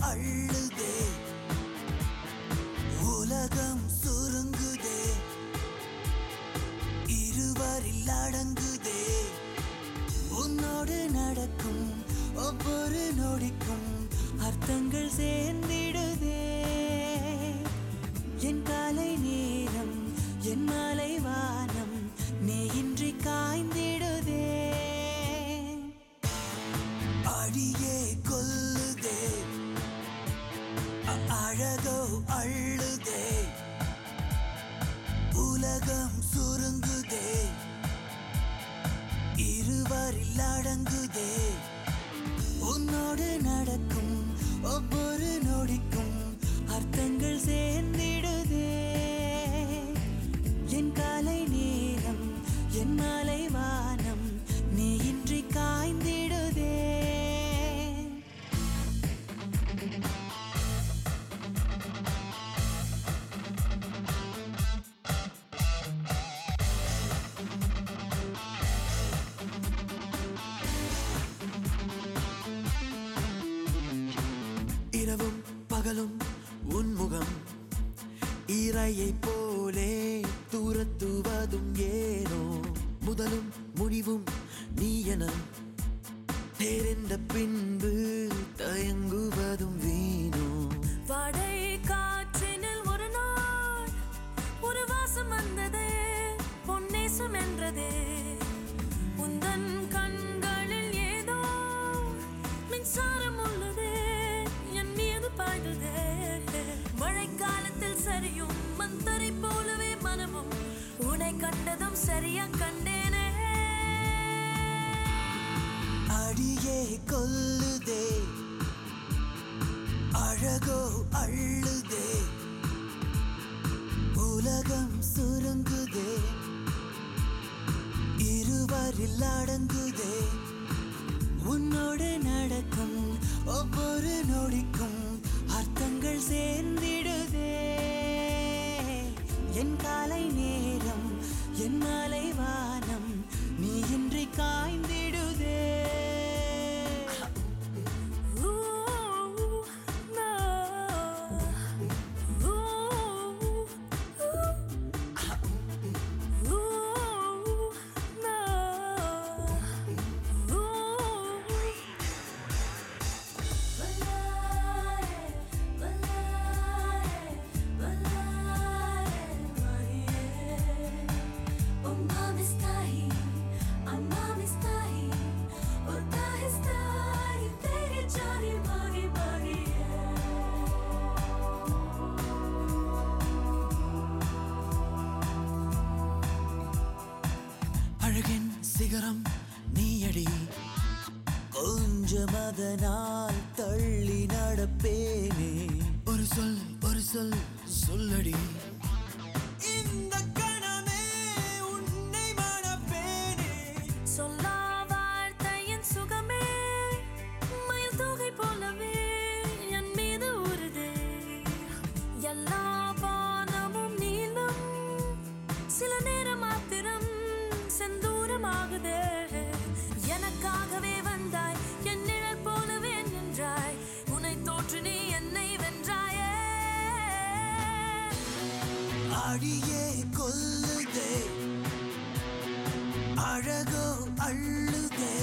அள்ளுதே உலகம் சுருங்குதே இருவரில் அடங்குதே உன்னோடு நடக்கும் ஒவ்வொரு நொடிக்கும் அர்த்தங்கள் சேர்ந்திடுதே என் காலை நேரம் என் மாலை வானம் நீ இன்றி காய்ந்திடுதே அடியே கொல்லுதே அழகோ அள்ளுதே உலகம் சுருங்குதே இருவரில் அடங்குதே உன்னோடு நடக்கும் ஒவ்வொரு நொடிக்கும் அர்த்தங்கள் சேர்ந்திடுதே என் காலை நேரம் என் மாலை வானம் நீ இன்றி காய்ந்திடுதே இரவும் பகலும் உன்முகம் இரையை போலே தூரத்துவதும் ஏனோ முதலும் முடிவும் நீ என தெரிந்த பின்பு தயங்குவதும் வீணோ வாடை காற்றினில் ஒரு நாள் ஒரு வாசம் வந்ததே பொன்னேசம் என்றதே உந்தன் கண்களில் ஏதோ மின்சாரம் உள்ளதே என் மீது பாய்ந்ததே மழைக்காலத்தில் சரியும் மந்தரை போலவே மனமும் உன்னை கண்டதும் சரியா கண்டேனே அடியே கொல்லுதே அழகோ அள்ளுதே உலகம் சுருங்குதே இருவரில் அடங்குதே உன்னோடு நடக்கும் ஒவ்வொரு நொடிக்கும் அர்த்தங்கள் சேர்ந்திடுதே என் காலை நேரம் என் மாலை வானம் நீ இன்றி காய்ந்திடுதே அழகின் சிகரம் நீயடி கொஞ்சம் அதனால் தள்ளி நடப்பேனே ஒரு சொல் சொல்லடி இந்த கணமே உன்னை மணப்பேனே சொல்லா வார்த்தையின் சுகமே மயில் தொகை போலவே என் மீது ஊறுதே எல்லா வானமும் நீளும் சில நேரம் மாத்திரம் செந்தூரமாகுதே எனக்காகவே வந்தாய் என் நிழல் போலவே நின்றாய் உன்னை தோற்று நீ என்னை வென்றாயே அடியே கொல்லுதே அழகோ அள்ளுதே